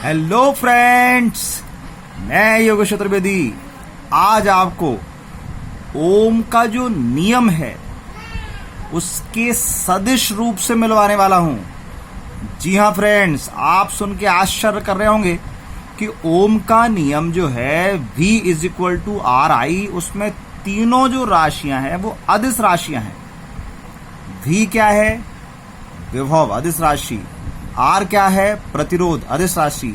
Hello friends, मैं योगेश चतुर्वेदी आज आपको ओम का जो नियम है उसके सदिश रूप से मिलवाने वाला हूं। जी हां फ्रेंड्स, आप सुन के आश्चर्य कर रहे होंगे कि ओम का नियम जो है V is equal to R I, उसमें तीनों जो राशियां हैं वो अदिश राशियां हैं। V क्या है? विभव अदिश राशि। R क्या है? प्रतिरोध अदिश राशि।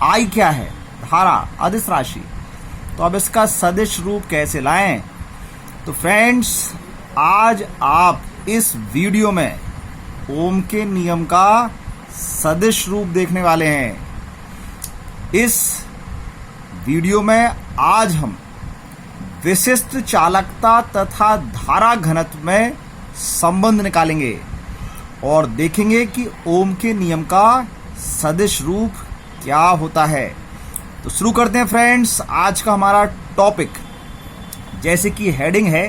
I क्या है? धारा अदिश राशि। तो अब इसका सदिश रूप कैसे लाएं? तो फ्रेंड्स, आज आप इस वीडियो में ओम के नियम का सदिश रूप देखने वाले हैं। इस वीडियो में आज हम विशिष्ट चालकता तथा धारा घनत्व में संबंध निकालेंगे और देखेंगे कि ओम के नियम का सदिश रूप क्या होता है। तो शुरू करते हैं फ्रेंड्स आज का हमारा टॉपिक। जैसे कि हेडिंग है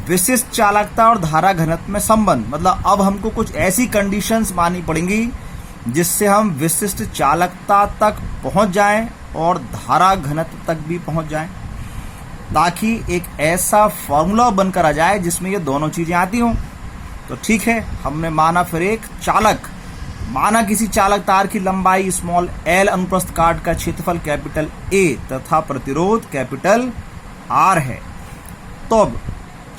विशिष्ट चालकता और धारा घनत्व में संबंध, मतलब अब हमको कुछ ऐसी कंडीशंस माननी पड़ेंगी जिससे हम विशिष्ट चालकता तक पहुंच जाएं और धारा घनत्व तक भी पहुंच जाएं, ताकि एक ऐसा फॉर्मूला बनकर आ जाए जिसमें ये दोनों चीजें आती हों। तो ठीक है, हमने माना फिर एक चालक, माना किसी चालक तार की लंबाई स्मॉल l, अनुप्रस्थ काट का क्षेत्रफल कैपिटल A तथा प्रतिरोध कैपिटल R है। तो अब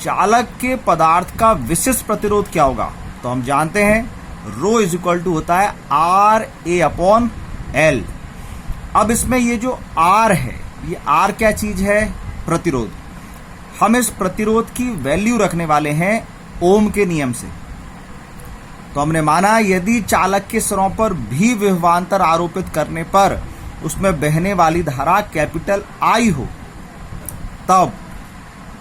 चालक के पदार्थ का विशिष्ट प्रतिरोध क्या होगा? तो हम जानते हैं रो इज इक्वल टू होता है आर ए अपॉन एल। अब इसमें ये जो R है, ये R क्या चीज है? प्रतिरोध। हम इस प्रतिरोध की वैल्यू रखने वाले हैं ओम के नियम से। तो हमने माना यदि चालक के सिरों पर भी विभवांतर आरोपित करने पर उसमें बहने वाली धारा कैपिटल I हो, तब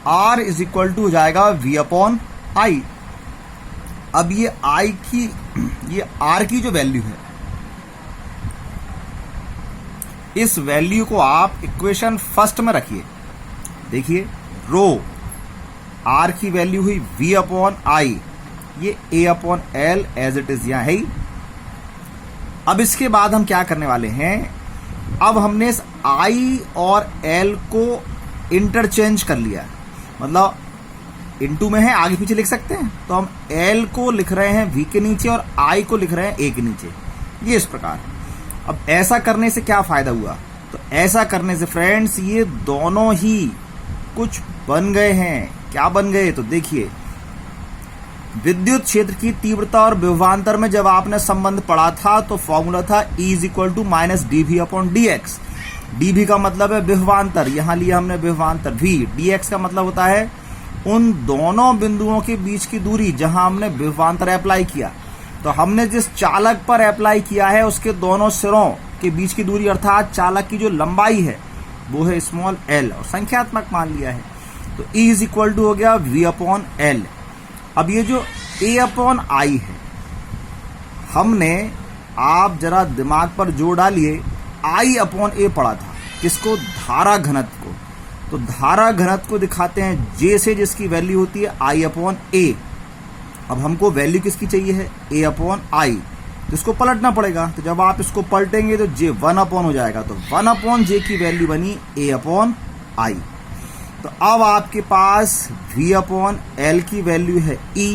R इज इक्वल टू हो जाएगा V अपॉन I। अब ये R की जो वैल्यू है, इस वैल्यू को आप इक्वेशन फर्स्ट में रखिए। देखिए, रो R की वैल्यू हुई V अपॉन I, ये A upon L as it is यहां है ही। अब इसके बाद हम क्या करने वाले हैं? अब हमने इस I और L को इंटरचेंज कर लिया, मतलब इनटू में है, आगे पीछे लिख सकते हैं। तो हम L को लिख रहे हैं V के नीचे और I को लिख रहे हैं A के नीचे, ये इस प्रकार। अब ऐसा करने से क्या फायदा हुआ? तो ऐसा करने से फ्रेंड्स ये दोनों ही कुछ बन गए हैं। क्या बन गए? तो देखिए, विद्युत क्षेत्र की तीव्रता और विभवांतर में जब आपने संबंध पढ़ा था तो फॉर्मूला था E is equal to minus dV upon dx। dV का मतलब है विभवांतर, यहां लिया हमने विभवांतर V। dx का मतलब होता है उन दोनों बिंदुओं के बीच की दूरी जहां हमने विभवांतर अप्लाई किया। तो हमने जिस चालक पर अप्लाई किया है उसके दोनों सिरों के बीच की दूरी, अर्थात चालक की जो लंबाई है वो है स्मॉल l और संख्यात्मक मान लिया है। तो E इज इक्वल टू हो गया V अपॉन L। अब ये जो A अपॉन I है, हमने, आप जरा दिमाग पर जोर डालिए, I अपॉन A पढ़ा था। किसको? धारा घनत्व को। तो धारा घनत्व को दिखाते हैं J से, जिसकी वैल्यू होती है I अपॉन A। अब हमको वैल्यू किसकी चाहिए है? A upon I। तो इसको पलटना पड़ेगा। तो जब आप इसको पलटेंगे तो J 1 अपॉन हो जाएगा। तो 1 अपॉन J की वैल्यू बनी A अपॉन I। तो अब आपके पास V अपॉन L की वैल्यू है E,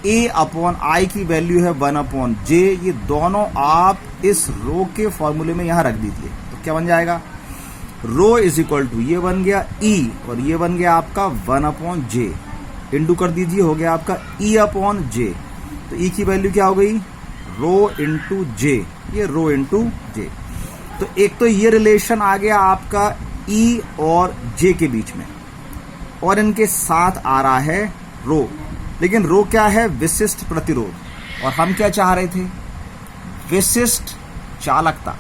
A अपॉन I की वैल्यू है 1 अपॉन J। ये दोनों आप इस रो के फॉर्मूले में यहां रख दीजिए। तो क्या बन जाएगा? रो इज इक्वल टू, ये बन गया E और ये बन गया आपका 1 अपॉन J। इंटू कर दीजिए, हो गया आपका E अपॉन J। तो E की वैल्यू क्या हो गई? रो इंटू J, ये रो इंटू J। तो एक तो ये रिलेशन आ गया आपका E और J के बीच में, और इनके साथ आ रहा है रो। लेकिन रो क्या है? विशिष्ट प्रतिरोध। और हम क्या चाह रहे थे? विशिष्ट चालकता।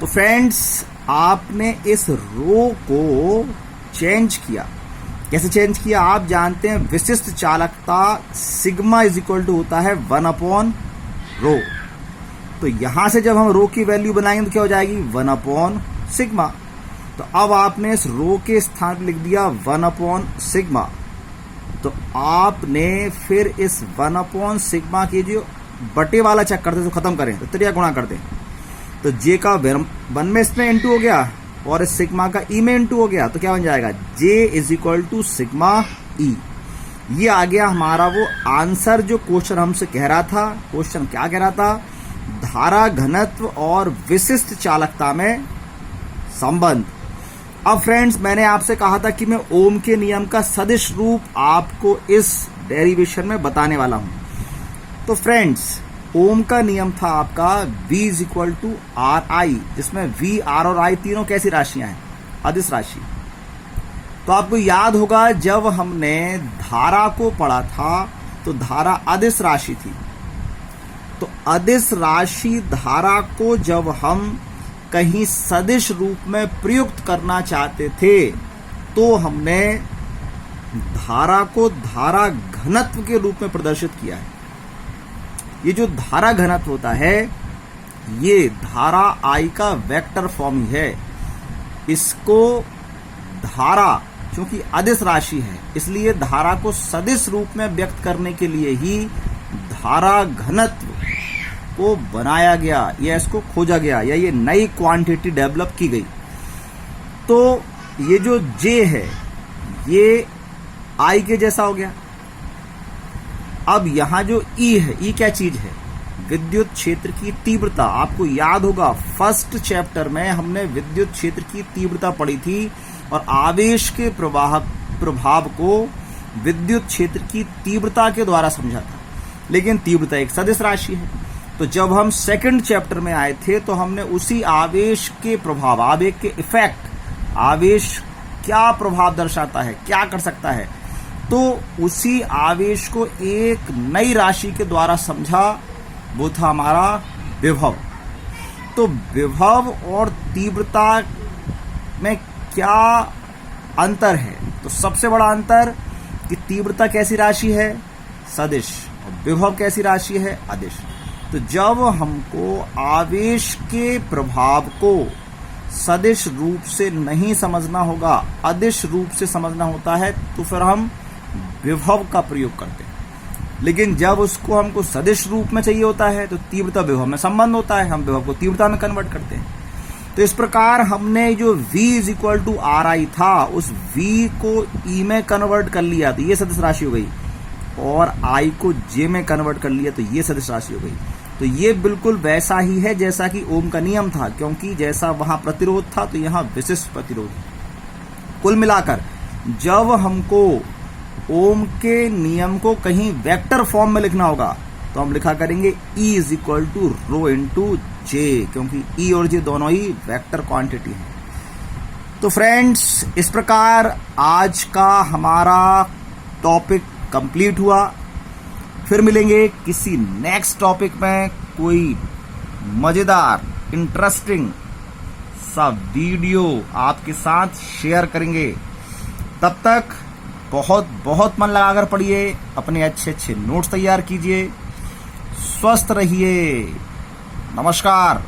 तो फ्रेंड्स, आपने इस रो को चेंज किया। कैसे चेंज किया? आप जानते हैं विशिष्ट चालकता सिग्मा इज इक्वल टू होता है 1 अपॉन रो। तो यहां से जब हम रो की वैल्यू बनाएंगे तो क्या हो जाएगी? 1 अपॉन सिग्मा। तो अब आपने इस रो के स्थान पर लिख दिया 1 अपॉन सिग्मा। तो आपने फिर इस 1 अपॉन सिग्मा की जो बटे वाला चेक करते तो खत्म करें तो त्रिया गुणा करते तो जे का 1 में इसमें इंटू हो गया और इस सिग्मा का ई में इंटू हो गया तो क्या बन जाएगा J is equal to sigma E. ये आ गया हमारा वो आंसर जो क्वेश्चन हमसे कह रहा था। क्वेश्चन क्या कह रहा था? धारा घनत्व और विशिष्ट चालकता में संबंध। अब फ्रेंड्स मैंने आपसे कहा था कि मैं ओम के नियम का सदिश रूप आपको इस डेरिवेशन में बताने वाला हूं। तो फ्रेंड्स ओम का नियम था आपका V is equal to R I, जिसमें V, R और I तीनों कैसी राशियां हैं? अदिश राशि। तो आपको याद होगा जब हमने धारा को पढ़ा था तो धारा अदिश राशि थी। तो अदिश राशि धारा को जब हम कहीं सदिश रूप में प्रयुक्त करना चाहते थे तो हमने धारा को धारा घनत्व के रूप में प्रदर्शित किया है। ये जो धारा घनत्व होता है ये धारा I का वेक्टर फॉर्म ही है। इसको धारा चूंकि अदिश राशि है इसलिए धारा को सदिश रूप में व्यक्त करने के लिए ही धारा घनत्व को बनाया गया या इसको खोजा गया या ये नई क्वांटिटी डेवलप की गई। तो ये जो J है ये I के जैसा हो गया। अब यहां जो E है, E क्या चीज है? विद्युत क्षेत्र की तीव्रता। आपको याद होगा फर्स्ट चैप्टर में हमने विद्युत क्षेत्र की तीव्रता पढ़ी थी और आवेश के प्रभाव को विद्युत क्षेत्र की तीव्रता के द्वारा समझा था। लेकिन तीव्रता एक सदिश राशि है। तो जब हम सेकंड चैप्टर में आए थे तो हमने उसी आवेश के प्रभाव, आवेश के इफेक्ट, आवेश क्या प्रभाव दर्शाता है, क्या कर सकता है, तो उसी आवेश को एक नई राशि के द्वारा समझा। वो था हमारा विभव। तो विभव और तीव्रता में क्या अंतर है? तो सबसे बड़ा अंतर कि तीव्रता कैसी राशि है? सदिश। और विभव कैसी राशि है? अदिश। तो जब हमको आवेश के प्रभाव को सदिश रूप से नहीं समझना होगा, अदिश रूप से समझना होता है, तो फिर हम विभव का प्रयोग करते हैं। लेकिन जब उसको हमको सदिश रूप में चाहिए होता है तो तीव्रता विभव में संबंध होता है, हम विभव को तीव्रता में कन्वर्ट करते हैं। तो इस प्रकार हमने जो V is equal to R I था उस V को E में कन्वर्ट कर लिया तो ये सदिश राशि हो गई, और I को J में कन्वर्ट कर लिया तो ये सदिश राशि हो गई। तो ये बिल्कुल वैसा ही है जैसा कि ओम का नियम था, क्योंकि जैसा वहां प्रतिरोध था तो यहाँ विशिष्ट प्रतिरोध। कुल मिलाकर जब हमको ओम के नियम को कहीं वेक्टर फॉर्म में लिखना होगा तो हम लिखा करेंगे E is equal to rho into J, क्योंकि E और J दोनों ही वेक्टर क्वांटिटी है। तो फ्रेंड्स इस प्रकार आज का हमारा टॉपिक कंप्लीट हुआ। फिर मिलेंगे किसी नेक्स्ट टॉपिक में, कोई मजेदार इंटरेस्टिंग सा वीडियो आपके साथ शेयर करेंगे। तब तक बहुत बहुत मन लगाकर पढ़िए, अपने अच्छे अच्छे नोट्स तैयार कीजिए, स्वस्थ रहिए। नमस्कार।